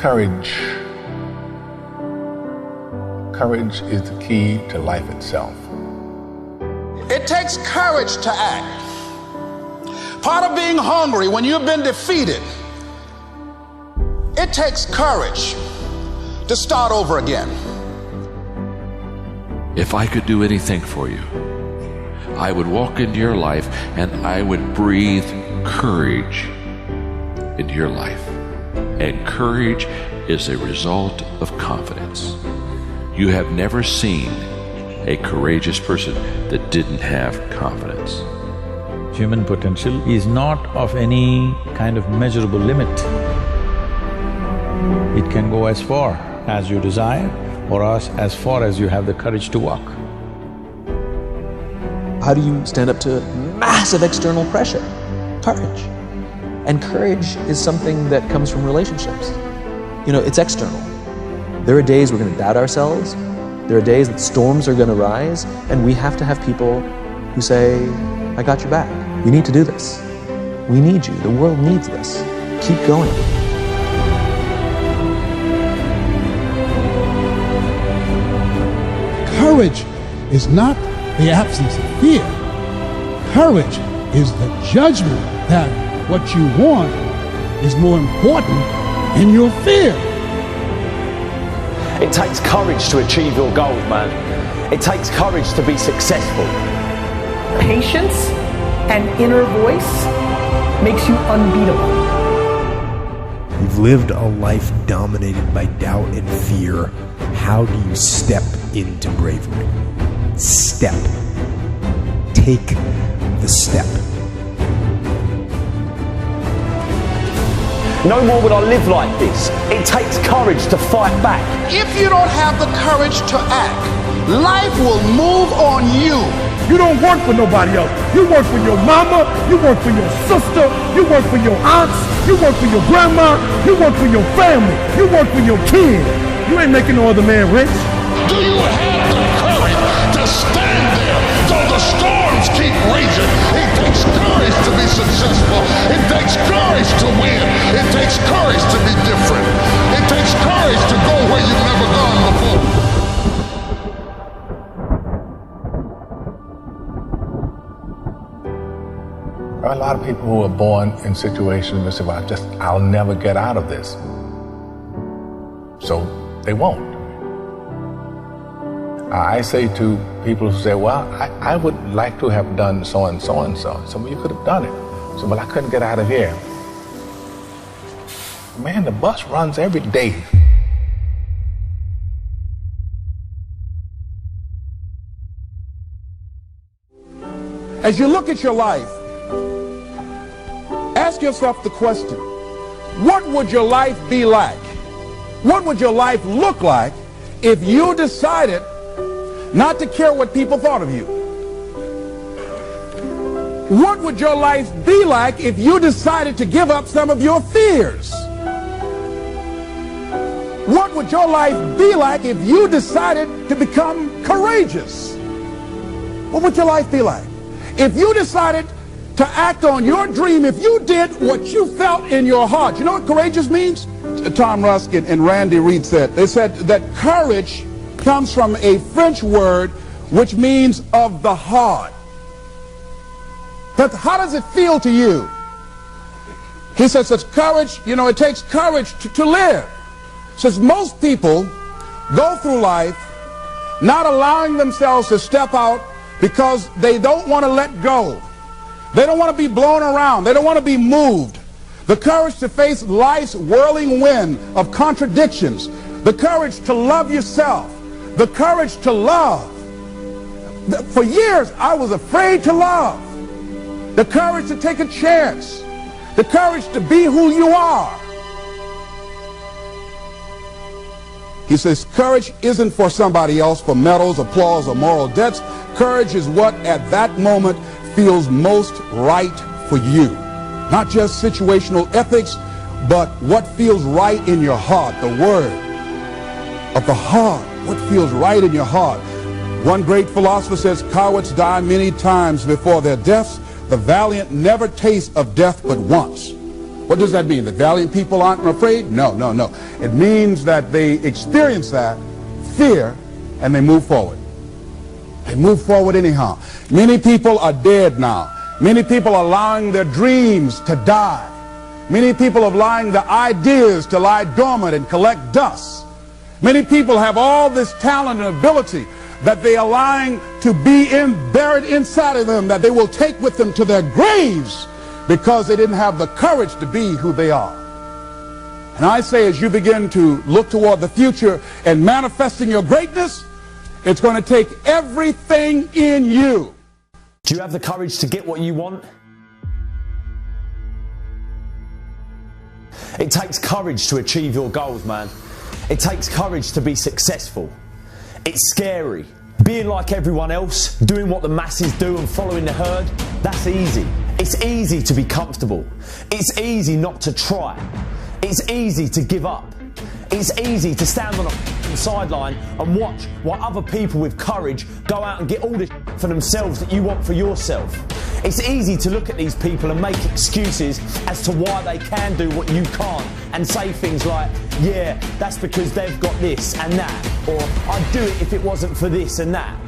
Courage. Courage is the key to life itself. It takes courage to act. Part of being hungry when you've been defeated, it takes courage to start over again. If I could do anything for you, I would walk into your life and I would breathe courage into your life. And courage is a result of confidence. You have never seen a courageous person that didn't have confidence. Human potential is not of any kind of measurable limit. It can go as far as you desire or as far as you have the courage to walk. How do you stand up to massive external pressure? Courage. And courage is something that comes from relationships. You know, it's external. There are days we're going to doubt ourselves. There are days that storms are going to rise, and we have to have people who say, I got your back. We need to do this. We need you. The world needs this. Keep going. Courage is not the absence of fear. Courage is the judgment that what you want is more important than your fear. It takes courage to achieve your goals, man. It takes courage to be successful. Patience and inner voice makes you unbeatable. You've lived a life dominated by doubt and fear. How do you step into bravery? Step. Take the step. No more would I live like this. It takes courage to fight back. If you don't have the courage to act, life will move on you. You don't work for nobody else. You work for your mama, you work for your sister, you work for your aunts, you work for your grandma, you work for your family, you work for your kids. You ain't making no other man rich. Do you have the courage to stand there though the storms keep raging? It takes courage to be successful. It takes courage to win. It takes courage to be different. It takes courage to go where you've never gone before. There are a lot of people who are born in situations that say, well, I'll never get out of this. So they won't. I say to people who say, well, I would like to have done so and so and so. So, well, you could have done it. So, well, I couldn't get out of here. Man, the bus runs every day. As you look at your life, ask yourself the question, what would your life be like? What would your life look like if you decided not to care what people thought of you? What would your life be like if you decided to give up some of your fears? What would your life be like if you decided to become courageous? What would your life be like? If you decided to act on your dream, if you did what you felt in your heart. You know what courageous means? Tom Rusk and Randy Reed said, they said that courage comes from a French word which means of the heart. But how does it feel to you? He says it's courage, you know, it takes courage to live. Says most people go through life not allowing themselves to step out because they don't want to let go. They don't want to be blown around. They don't want to be moved. The courage to face life's whirling wind of contradictions. The courage to love yourself. The courage to love. For years, I was afraid to love. The courage to take a chance. The courage to be who you are. He says courage isn't for somebody else, for medals, applause, or moral debts. Courage is what at that moment feels most right for you. Not just situational ethics, but what feels right in your heart, the word of the heart, what feels right in your heart. One great philosopher says, cowards die many times before their deaths. The valiant never taste of death but once. What does that mean? That valiant people aren't afraid? No, no, no. It means that they experience that fear and they move forward. They move forward anyhow. Many people are dead now. Many people are allowing their dreams to die. Many people are allowing their ideas to lie dormant and collect dust. Many people have all this talent and ability that they are allowing to be buried inside of them, that they will take with them to their graves because they didn't have the courage to be who they are. And I say, as you begin to look toward the future and manifesting your greatness, it's going to take everything in you. Do you have the courage to get what you want? It takes courage to achieve your goals, man. It takes courage to be successful. It's scary. Being like everyone else, doing what the masses do and following the herd, that's easy. It's easy to be comfortable. It's easy not to try. It's easy to give up. It's easy to stand on a sideline and watch while other people with courage go out and get all the for themselves that you want for yourself. It's easy to look at these people and make excuses as to why they can do what you can't and say things like, yeah, that's because they've got this and that, or I'd do it if it wasn't for this and that.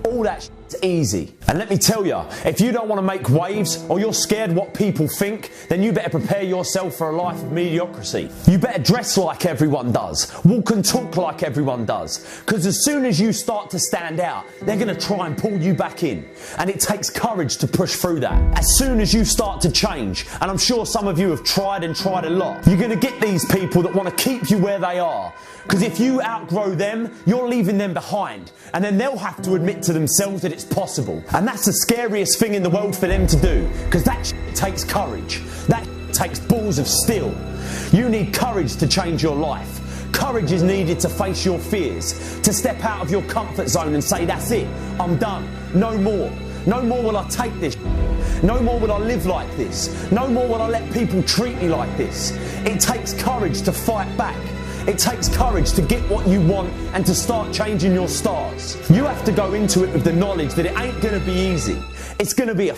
All that shit's easy. And let me tell you, if you don't want to make waves or you're scared what people think, then you better prepare yourself for a life of mediocrity. You better dress like everyone does, walk and talk like everyone does, because as soon as you start to stand out, they're going to try and pull you back in. And it takes courage to push through that. As soon as you start to change, and I'm sure some of you have tried a lot, you're going to get these people that want to keep you where they are. Because if you outgrow them, you're leaving them behind. And then they'll have to admit to themselves that it's possible. And that's the scariest thing in the world for them to do. Because that takes courage. That takes balls of steel. You need courage to change your life. Courage is needed to face your fears. To step out of your comfort zone and say, that's it, I'm done. No more. No more will I take this. No more will I live like this. No more will I let people treat me like this. It takes courage to fight back. It takes courage to get what you want and to start changing your stars. You have to go into it with the knowledge that it ain't going to be easy. It's going to be a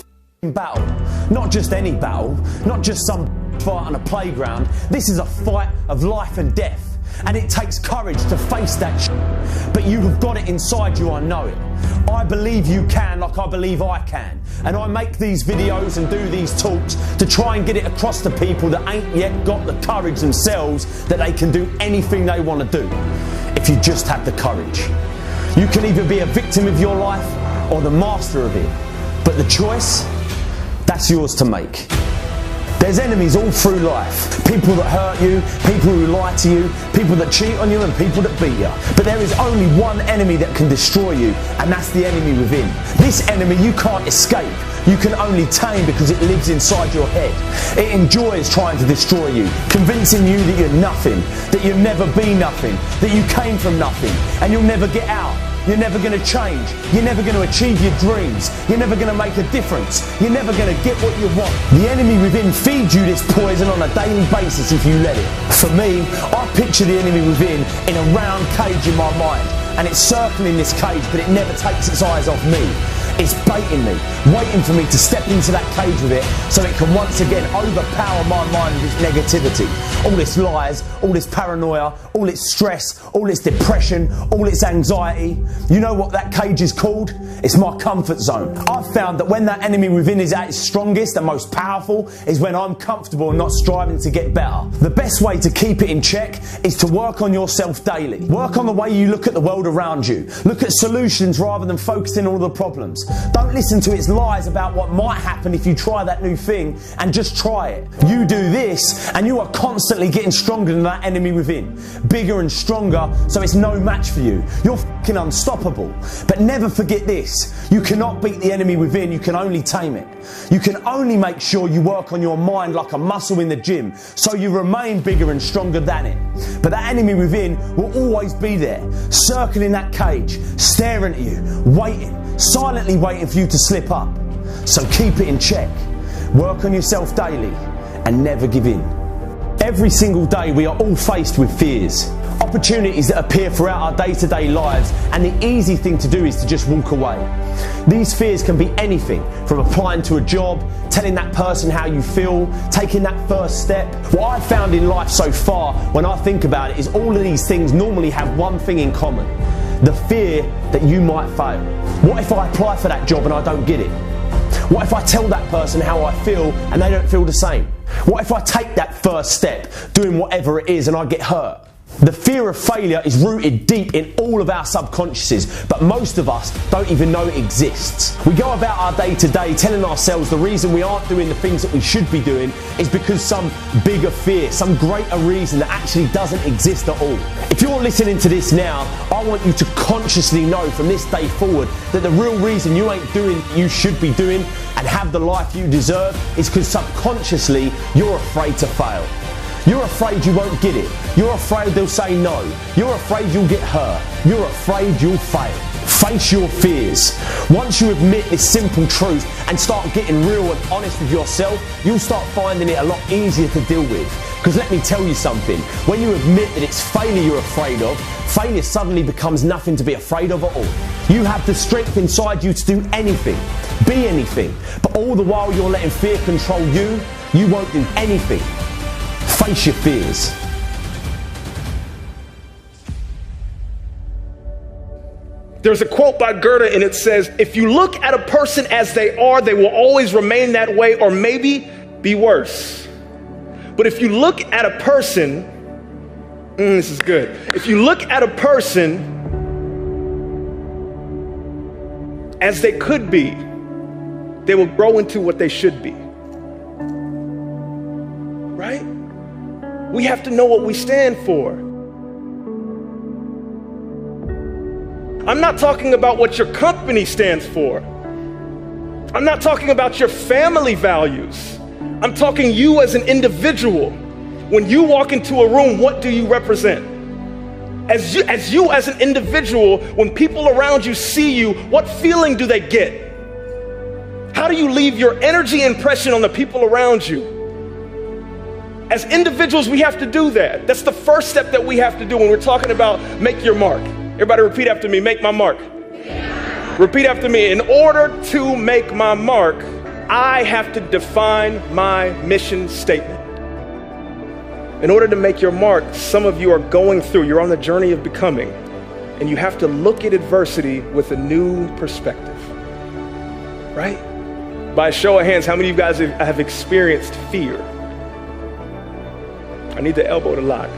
battle. Not just any battle, not just some fight on a playground. This is a fight of life and death. And it takes courage to face that shit. But you have got it inside you, I know it. I believe you can like I believe I can. And I make these videos and do these talks to try and get it across to people that ain't yet got the courage themselves that they can do anything they want to do. If you just have the courage. You can either be a victim of your life or the master of it. But the choice, that's yours to make. There's enemies all through life. People that hurt you, people who lie to you, people that cheat on you and people that beat you. But there is only one enemy that can destroy you, and that's the enemy within. This enemy you can't escape. You can only tame because it lives inside your head. It enjoys trying to destroy you, convincing you that you're nothing, that you'll never be nothing, that you came from nothing, and you'll never get out. You're never going to change. You're never going to achieve your dreams. You're never going to make a difference. You're never going to get what you want. The enemy within feeds you this poison on a daily basis if you let it. For me, I picture the enemy within in a round cage in my mind. And it's circling this cage, but it never takes its eyes off me. It's baiting me, waiting for me to step into that cage with it so it can once again overpower my mind with its negativity. All its lies, all its paranoia, all its stress, all its depression, all its anxiety. You know what that cage is called? It's my comfort zone. I've found that when that enemy within is at its strongest and most powerful is when I'm comfortable and not striving to get better. The best way to keep it in check is to work on yourself daily. Work on the way you look at the world around you. Look at solutions rather than focusing on all the problems. Don't listen to its lies about what might happen if you try that new thing, and just try it. You do this and you are constantly getting stronger than that enemy within. Bigger and stronger, so it's no match for you. You're fucking unstoppable. But never forget this. You cannot beat the enemy within, you can only tame it. You can only make sure you work on your mind like a muscle in the gym, so you remain bigger and stronger than it. But that enemy within will always be there, circling that cage, staring at you, waiting, silently waiting for you to slip up. So keep it in check. Work on yourself daily and never give in. Every single day we are all faced with fears. opportunities that appear throughout our day-to-day lives, and the easy thing to do is to just walk away. These fears can be anything from applying to a job, telling that person how you feel, taking that first step. What I've found in life so far, when I think about it, is all of these things normally have one thing in common: the fear that you might fail. What if I apply for that job and I don't get it? What if I tell that person how I feel and they don't feel the same? What if I take that first step, doing whatever it is, and I get hurt? The fear of failure is rooted deep in all of our subconsciouses, but most of us don't even know it exists. We go about our day to day telling ourselves the reason we aren't doing the things that we should be doing is because some bigger fear, some greater reason that actually doesn't exist at all. If you're listening to this now, I want you to consciously know from this day forward that the real reason you ain't doing what you should be doing and have the life you deserve is because subconsciously you're afraid to fail. You're afraid you won't get it. You're afraid they'll say no. You're afraid you'll get hurt. You're afraid you'll fail. Face your fears. Once you admit this simple truth and start getting real and honest with yourself, you'll start finding it a lot easier to deal with. Because let me tell you something, when you admit that it's failure you're afraid of, failure suddenly becomes nothing to be afraid of at all. You have the strength inside you to do anything, be anything, but all the while you're letting fear control you, you won't do anything. Face your fears. There's a quote by Goethe, and it says, if you look at a person as they are, they will always remain that way or maybe be worse. But if you look at a person, this is good. If you look at a person as they could be, they will grow into what they should be. Right? We have to know what we stand for. I'm not talking about what your company stands for. I'm not talking about your family values. I'm talking you as an individual. When you walk into a room, what do you represent? As you as an individual, when people around you see you, what feeling do they get? How do you leave your energy impression on the people around you? As individuals, we have to do that. That's the first step that we have to do when we're talking about make your mark. Everybody repeat after me, make my mark. Repeat after me. In order to make my mark, I have to define my mission statement. In order to make your mark, some of you are going through, you're on the journey of becoming, and you have to look at adversity with a new perspective, right? By a show of hands, how many of you guys have experienced fear? I need the elbow to lock.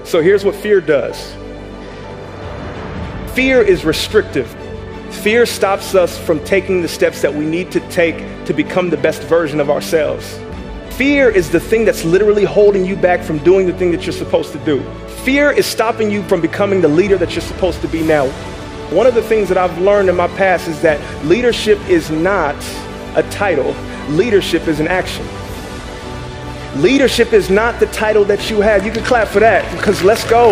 So here's what fear does. Fear is restrictive. Fear stops us from taking the steps that we need to take to become the best version of ourselves. Fear is the thing that's literally holding you back from doing the thing that you're supposed to do. Fear is stopping you from becoming the leader that you're supposed to be now. One of the things that I've learned in my past is that leadership is not a title. Leadership is an action. Leadership is not the title that you have. You can clap for that, because let's go.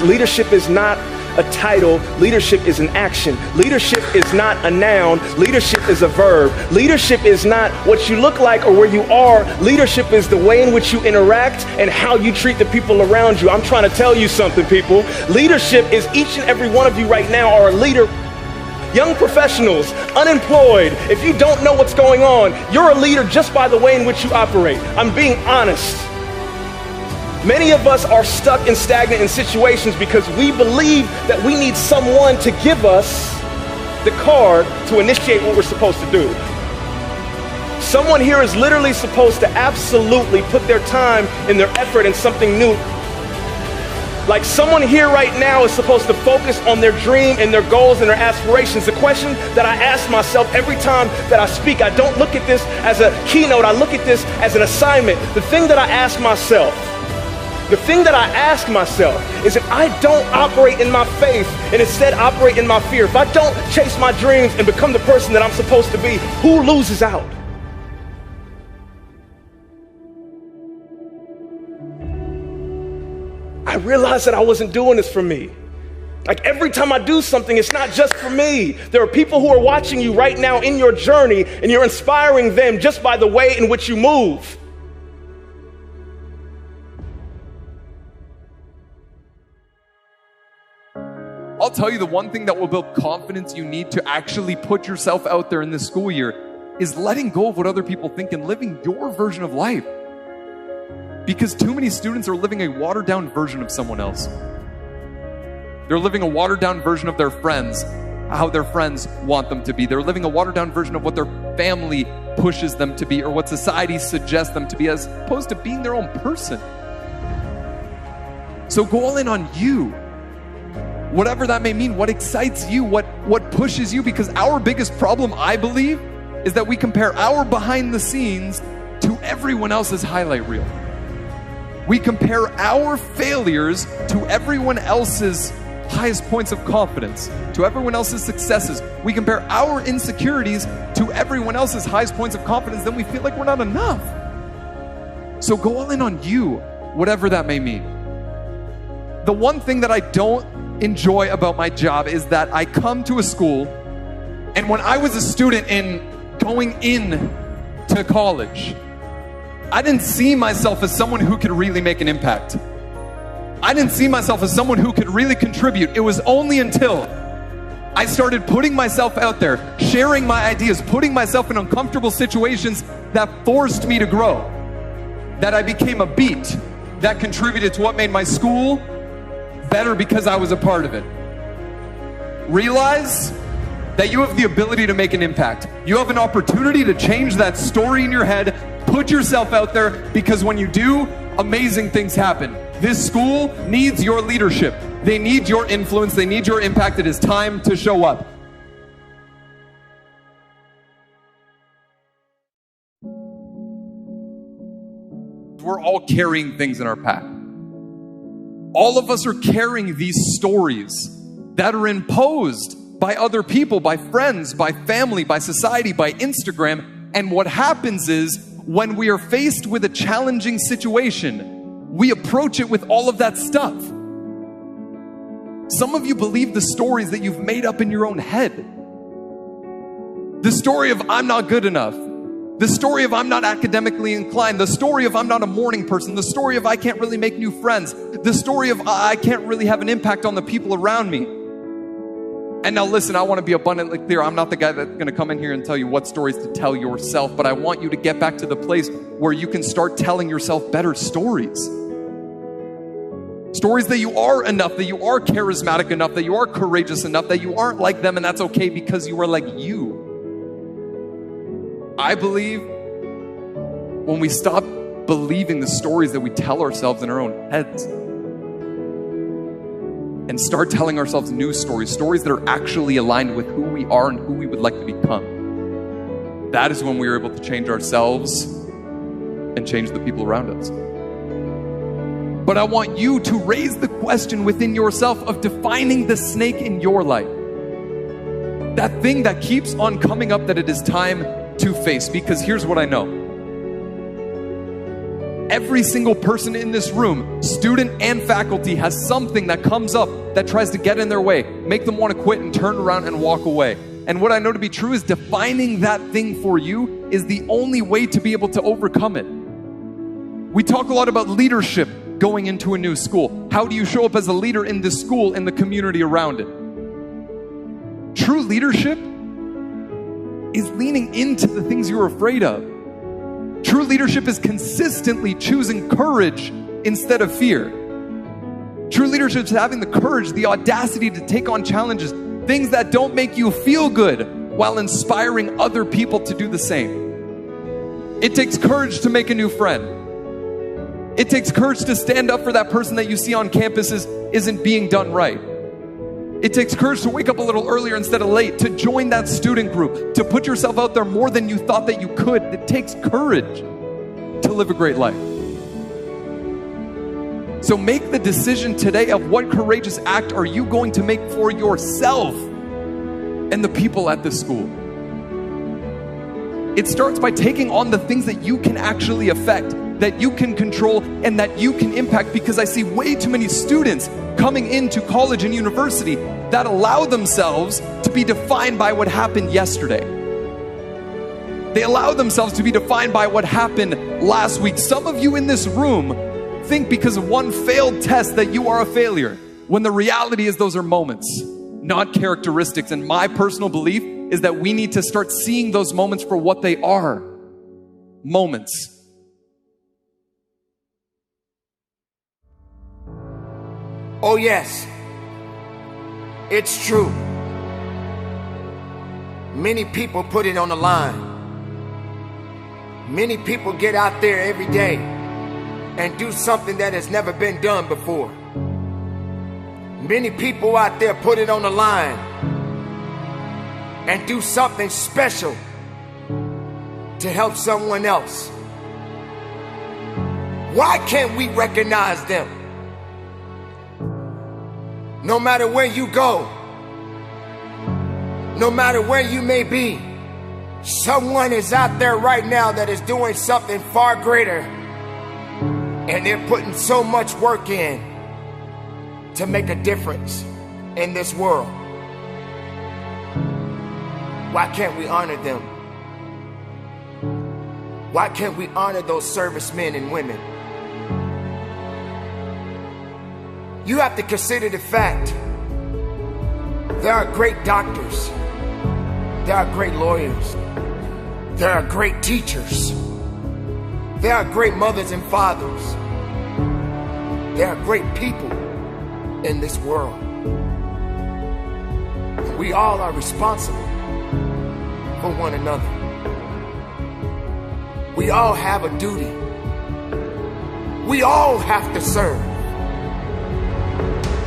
Leadership is not a title. Leadership is an action. Leadership is not a noun. Leadership is a verb. Leadership is not what you look like or where you are. Leadership is the way in which you interact and how you treat the people around you. I'm trying to tell you something, people. Leadership is each and every one of you right now are a leader. Young professionals, unemployed, if you don't know what's going on, you're a leader just by the way in which you operate. I'm being honest. Many of us are stuck and stagnant in situations because we believe that we need someone to give us the card to initiate what we're supposed to do. Someone here is literally supposed to absolutely put their time and their effort in something new. Like someone here right now is supposed to focus on their dream and their goals and their aspirations. The question that I ask myself every time that I speak, I don't look at this as a keynote, I look at this as an assignment. The thing that I ask myself is if I don't operate in my faith and instead operate in my fear, if I don't chase my dreams and become the person that I'm supposed to be, who loses out? I realized that I wasn't doing this for me. Like every time I do something, it's not just for me. There are people who are watching you right now in your journey, and you're inspiring them just by the way in which you move. I'll tell you, the one thing that will build confidence you need to actually put yourself out there in this school year is letting go of what other people think and living your version of life. Because too many students are living a watered down version of someone else. They're living a watered down version of their friends, how their friends want them to be. They're living a watered down version of what their family pushes them to be or what society suggests them to be, as opposed to being their own person. So go all in on you. Whatever that may mean, what excites you, what pushes you, because our biggest problem, I believe, is that we compare our behind the scenes to everyone else's highlight reel. We compare our failures to everyone else's highest points of confidence, to everyone else's successes. We compare our insecurities to everyone else's highest points of confidence, then we feel like we're not enough. So go all in on you, whatever that may mean. The one thing that I don't enjoy about my job is that I come to a school, and when I was a student in going in to college, I didn't see myself as someone who could really make an impact. I didn't see myself as someone who could really contribute. It was only until I started putting myself out there, sharing my ideas, putting myself in uncomfortable situations that forced me to grow, that I became a beat that contributed to what made my school better because I was a part of it. Realize that you have the ability to make an impact. You have an opportunity to change that story in your head. Put yourself out there, because when you do, amazing things happen. This school needs your leadership. They need your influence. They need your impact. It is time to show up. We're all carrying things in our pack. All of us are carrying these stories that are imposed by other people, by friends, by family, by society, by Instagram. And what happens is, when we are faced with a challenging situation, we approach it with all of that stuff. Some of you believe the stories that you've made up in your own head. The story of I'm not good enough. The story of I'm not academically inclined. The story of I'm not a morning person. The story of I can't really make new friends. The story of I can't really have an impact on the people around me. And now listen, I want to be abundantly clear. I'm not the guy that's going to come in here and tell you what stories to tell yourself, but I want you to get back to the place where you can start telling yourself better stories. Stories that you are enough, that you are charismatic enough, that you are courageous enough, that you aren't like them, and that's okay because you are like you. I believe when we stop believing the stories that we tell ourselves in our own heads and start telling ourselves new stories, stories that are actually aligned with who we are and who we would like to become, that is when we are able to change ourselves and change the people around us. But I want you to raise the question within yourself of defining the snake in your life. That thing that keeps on coming up that it is time to face. Because here's what I know. Every single person in this room, student and faculty, has something that comes up that tries to get in their way, make them want to quit and turn around and walk away. And what I know to be true is defining that thing for you is the only way to be able to overcome it. We talk a lot about leadership going into a new school. How do you show up as a leader in this school and the community around it? True leadership is leaning into the things you're afraid of. True leadership is consistently choosing courage instead of fear. True leadership is having the courage, the audacity to take on challenges, things that don't make you feel good, while inspiring other people to do the same. It takes courage to make a new friend. It takes courage to stand up for that person that you see on campus isn't being done right. It takes courage to wake up a little earlier instead of late, to join that student group, to put yourself out there more than you thought that you could. It takes courage to live a great life. So make the decision today of what courageous act are you going to make for yourself and the people at this school. It starts by taking on the things that you can actually affect. that you can control and that you can impact, because I see way too many students coming into college and university that allow themselves to be defined by what happened yesterday. They allow themselves to be defined by what happened last week. Some of you in this room think because of one failed test that you are a failure, when the reality is those are moments, not characteristics. And my personal belief is that we need to start seeing those moments for what they are. Moments. Oh yes, it's true. Many people put it on the line. Many people get out there every day and do something that has never been done before. Many people out there put it on the line and do something special to help someone else. Why can't we recognize them? No matter where you go, no matter where you may be, someone is out there right now that is doing something far greater, and they're putting so much work in to make a difference in this world. Why can't we honor them? Why can't we honor those servicemen and women? You have to consider the fact there are great doctors, there are great lawyers, there are great teachers, there are great mothers and fathers, there are great people in this world. We all are responsible for one another. We all have a duty. We all have to serve.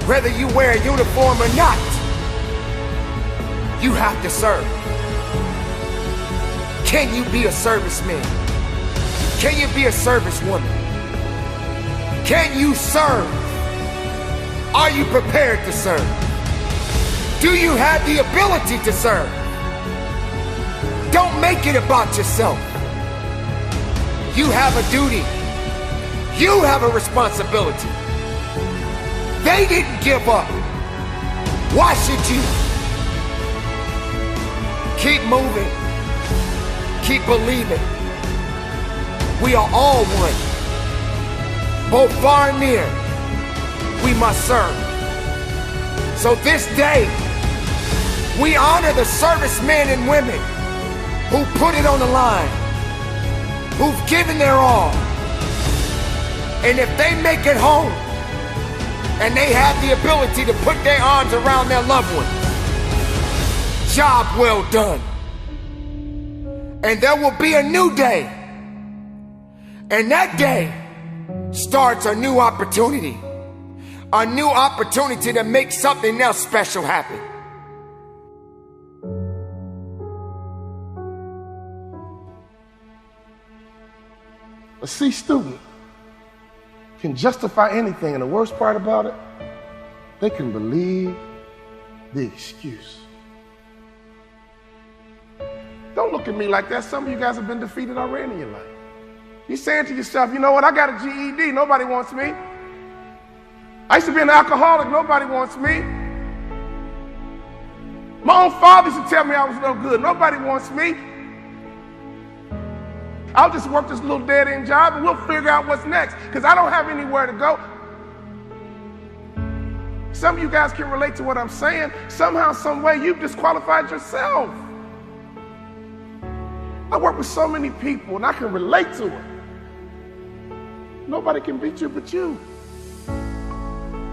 Whether you wear a uniform or not, you have to serve. Can you be a serviceman? Can you be a servicewoman? Can you serve? Are you prepared to serve? Do you have the ability to serve? Don't make it about yourself. You have a duty. You have a responsibility. They didn't give up. Why should you? Keep moving. Keep believing. We are all one. Both far and near, we must serve. So this day, we honor the servicemen and women who put it on the line, who've given their all. And if they make it home, and they have the ability to put their arms around their loved ones, job well done. And there will be a new day. And that day starts a new opportunity. A new opportunity to make something else special happen. A C student can justify anything, and the worst part about it, they can believe the excuse. Don't look at me like that. Some of you guys have been defeated already in your life. You're saying to yourself, you know what, I got a GED, nobody wants me. I used to be an alcoholic, nobody wants me. My own father used to tell me I was no good, nobody wants me. I'll just work this little dead-end job and we'll figure out what's next, because I don't have anywhere to go. Some of you guys can relate to what I'm saying. Somehow, some way, you've disqualified yourself. I work with so many people and I can relate to it. Nobody can beat you but you.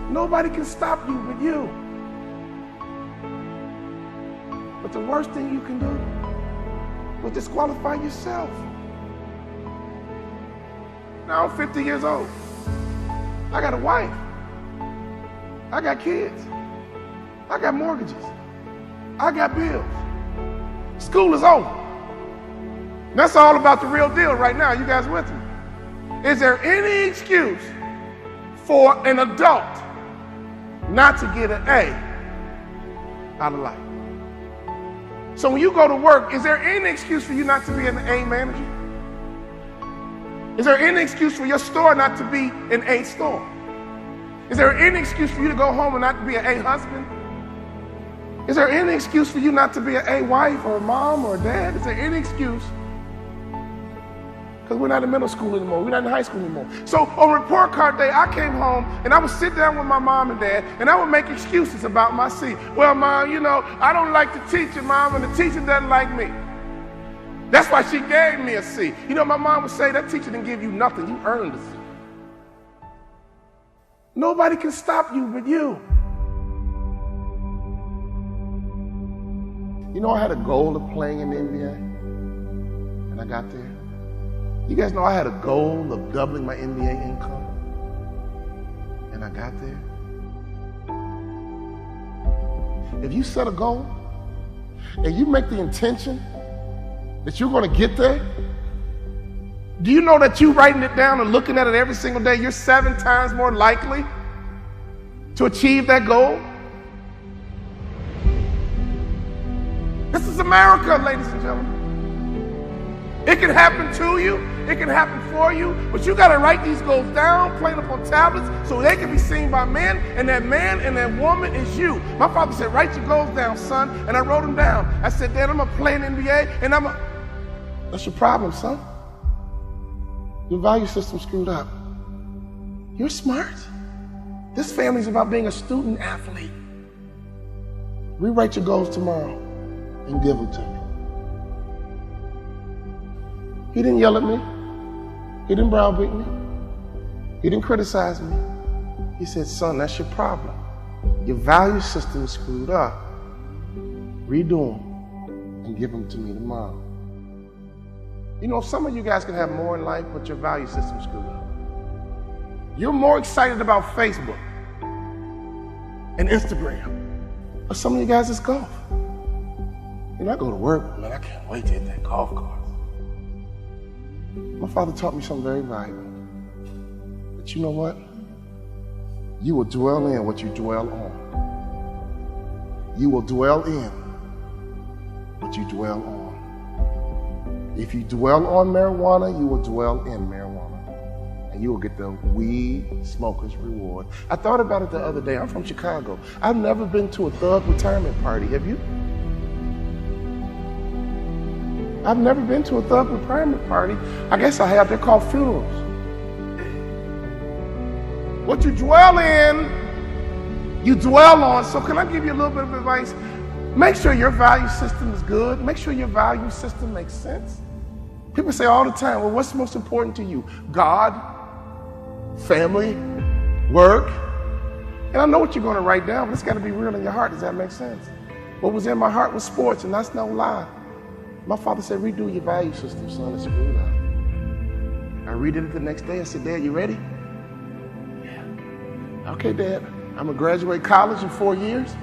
Nobody can stop you but you. But the worst thing you can do is disqualify yourself. Now I'm 50 years old. I got a wife. I got kids. I got mortgages. I got bills. School is over. That's all about the real deal right now. You guys with me? Is there any excuse for an adult not to get an A out of life? So when you go to work, is there any excuse for you not to be an A manager? Is there any excuse for your store not to be an A store? Is there any excuse for you to go home and not be an A husband? Is there any excuse for you not to be an A wife or a mom or a dad? Is there any excuse? Because we're not in middle school anymore. We're not in high school anymore. So on report card day, I came home and I would sit down with my mom and dad and I would make excuses about my C. Well, Mom, you know, I don't like the teacher, Mom, and the teacher doesn't like me. That's why she gave me a C. You know, my mom would say, that teacher didn't give you nothing. You earned it. Nobody can stop you but you. You know, I had a goal of playing in the NBA, and I got there. You guys know I had a goal of doubling my NBA income, and I got there. If you set a goal, and you make the intention that you're going to get there, do you know that you writing it down and looking at it every single day, you're 7 times more likely to achieve that goal? This is America, ladies and gentlemen. It can happen to you, it can happen for you, but you got to write these goals down, plain up on tablets, so they can be seen by men, and that woman is you. My father said, write your goals down, son, and I wrote them down. I said, Dad, I'm going to play in the NBA, and That's your problem, son. Your value system's screwed up. You're smart. This family's about being a student athlete. Rewrite your goals tomorrow and give them to me. He didn't yell at me. He didn't browbeat me. He didn't criticize me. He said, son, that's your problem. Your value system is screwed up. Redo them and give them to me tomorrow. You know, some of you guys can have more in life, but your value system's screwed up. You're more excited about Facebook and Instagram. But some of you guys, it's golf. You know, I go to work, man, I can't wait to hit that golf course. My father taught me something very valuable. But you know what? You will dwell in what you dwell on. You will dwell in what you dwell on. If you dwell on marijuana, you will dwell in marijuana. And you will get the weed smoker's reward. I thought about it the other day. I'm from Chicago. I've never been to a thug retirement party. Have you? I've never been to a thug retirement party. I guess I have. They're called funerals. What you dwell in, you dwell on. So can I give you a little bit of advice? Make sure your value system is good. Make sure your value system makes sense. People say all the time, well, what's most important to you? God, family, work. And I know what you're going to write down, but it's got to be real in your heart. Does that make sense? What was in my heart was sports, and that's no lie. My father said, redo your value system, son. It's screwed up. I redid it the next day. I said, Dad, you ready? Yeah. Okay, Dad. I'm going to graduate college in 4 years.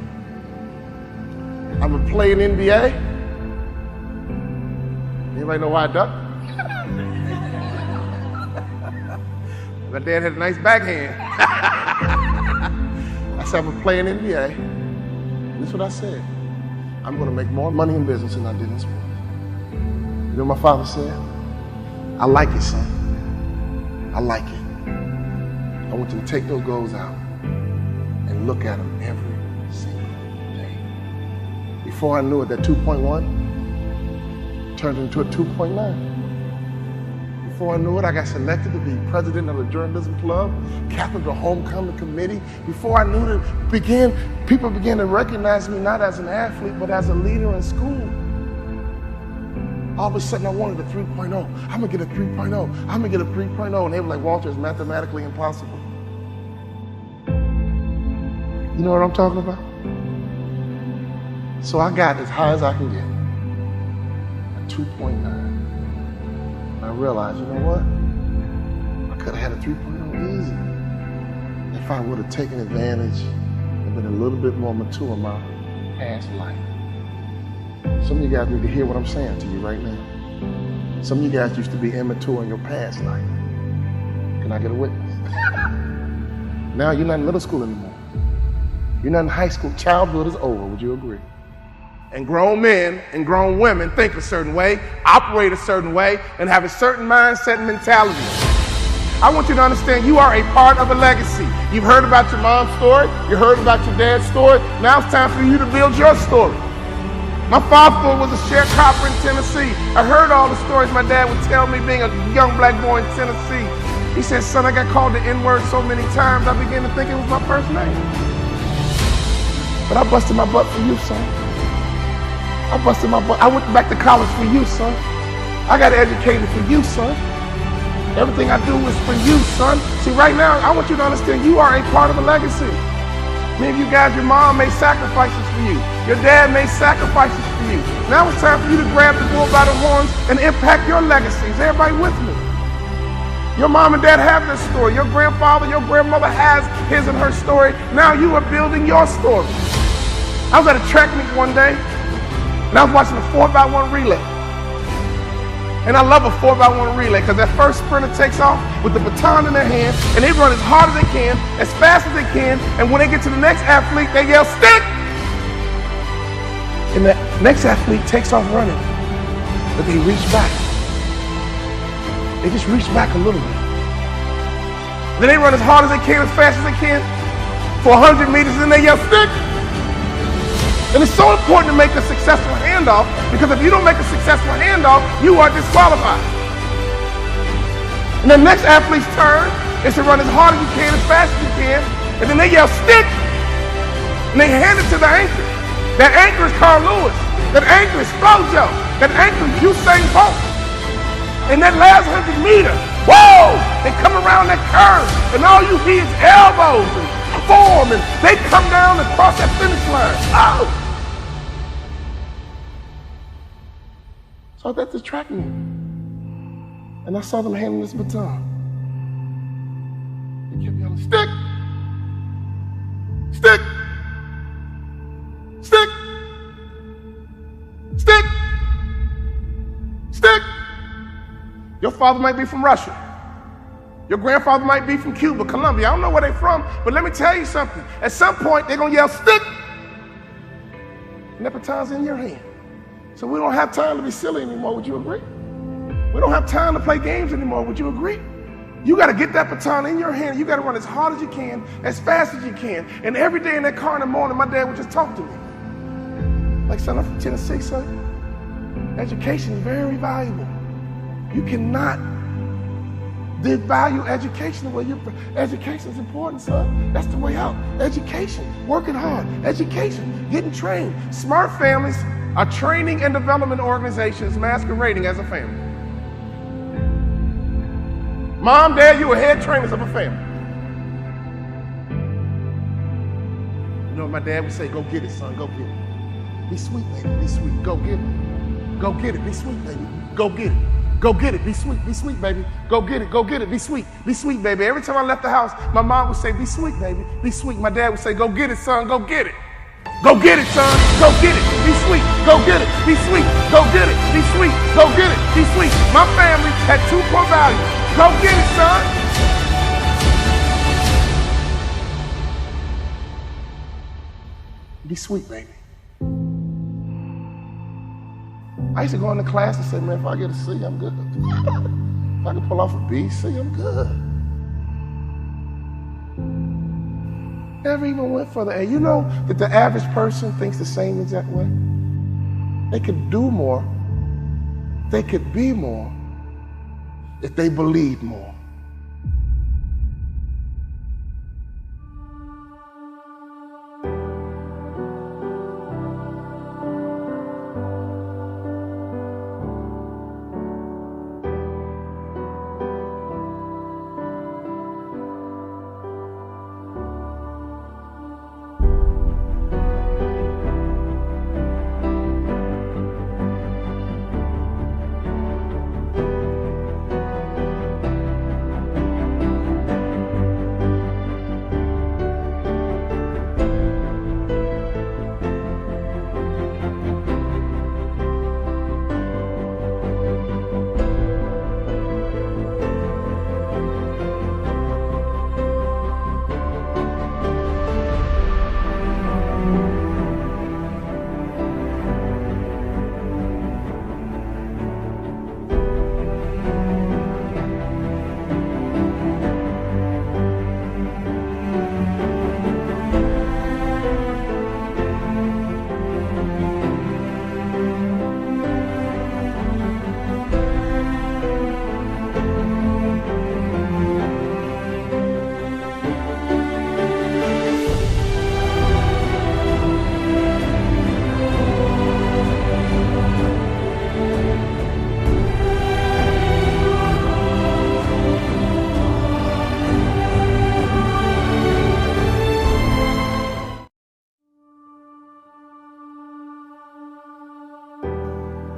I'm going to play in NBA. Anybody know why I ducked? My dad had a nice backhand. I said, I'm going to play in NBA. This is what I said. I'm going to make more money in business than I did in sports. You know what my father said? I like it, son. I like it. I want you to take those goals out and look at them every single day. Before I knew it, that 2.1 turned into a 2.9. Before I knew it, I got selected to be president of the journalism club, captain of the homecoming committee. Before I knew it, people began to recognize me not as an athlete, but as a leader in school. All of a sudden, I wanted a 3.0. I'm going to get a 3.0. I'm going to get a 3.0. And they were like, Walter, it's mathematically impossible. You know what I'm talking about? So I got as high as I can get, a 2.9. And I realized, you know what? I could have had a 3.0 easy if I would have taken advantage and been a little bit more mature in my past life. Some of you guys need to hear what I'm saying to you right now. Some of you guys used to be immature in your past life. Can I get a witness? Now you're not in middle school anymore. You're not in high school. Childhood is over. Would you agree? And grown men and grown women think a certain way, operate a certain way, and have a certain mindset and mentality. I want you to understand you are a part of a legacy. You've heard about your mom's story. You heard about your dad's story. Now it's time for you to build your story. My father was a sharecropper in Tennessee. I heard all the stories my dad would tell me being a young black boy in Tennessee. He said, son, I got called the N-word so many times, I began to think it was my first name. But I busted my butt for you, son. I busted my butt. I went back to college for you, son. I got educated for you, son. Everything I do is for you, son. See, right now, I want you to understand you are a part of a legacy. Many of you guys, your mom made sacrifices for you. Your dad made sacrifices for you. Now it's time for you to grab the bull by the horns and impact your legacies. Everybody with me? Your mom and dad have this story. Your grandfather, your grandmother has his and her story. Now you are building your story. I was at a track meet one day, and I was watching a 4x1 relay. And I love a 4x1 relay because that first sprinter takes off with the baton in their hand, and they run as hard as they can, as fast as they can, and when they get to the next athlete, they yell, stick! And the next athlete takes off running, but they reach back. They just reach back a little bit. Then they run as hard as they can, as fast as they can, for 100 meters, and then they yell, stick! And it's so important to make a successful handoff, because if you don't make a successful handoff, you are disqualified. And the next athlete's turn is to run as hard as you can, as fast as you can, and then they yell, stick! And they hand it to the anchor. That anchor is Carl Lewis. That anchor is Flojo. That anchor is Usain Bolt. And that last 100 meters, whoa! They come around that curve, and all you hear is elbows and form, and they come down and cross that finish line. Oh! So I was at the track meet, and I saw them handing this baton. They kept yelling, stick! Stick! Stick! Stick! Stick! Your father might be from Russia. Your grandfather might be from Cuba, Colombia. I don't know where they're from, but let me tell you something. At some point, they're going to yell, stick! And that baton's in your hand. So we don't have time to be silly anymore. Would you agree? We don't have time to play games anymore. Would you agree? You got to get that baton in your hand. You got to run as hard as you can, as fast as you can. And every day in that car in the morning, my dad would just talk to me. Like, son, I'm from Tennessee, son. Education is very valuable. You cannot devalue education the way education is important, son. That's the way out. Education, working hard, education, getting trained. Smart families are training and development organizations masquerading as a family. Mom, dad, you are head trainers of a family. You know what my dad would say? Go get it, son, go get it. Be sweet, baby, be sweet, go get it. Go get it, be sweet, baby, go get it. Go get it, be sweet, baby. Go get it, be sweet, baby. Every time I left the house, my mom would say, be sweet, baby, be sweet. My dad would say, go get it, son, go get it. Go get it, son, go get it, be sweet, go get it, be sweet, go get it, be sweet, go get it, be sweet. My family had two core values. Go get it, son. Be sweet, baby. I used to go into class and say, man, if I get a C, I'm good. If I can pull off a B, C, I'm good. Never even went for the A. You know that the average person thinks the same exact way? They could do more, they could be more, if they believe more.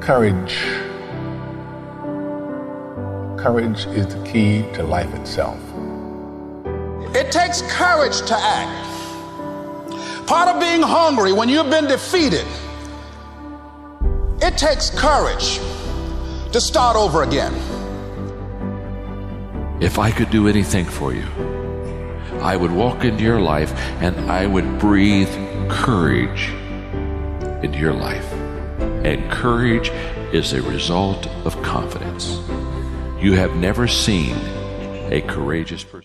courage is the key to life itself. It takes courage to act. Part of being hungry when you've been defeated, it takes courage to start over again. If I could do anything for you, I would walk into your life and I would breathe courage into your life. And courage is a result of confidence. You have never seen a courageous person.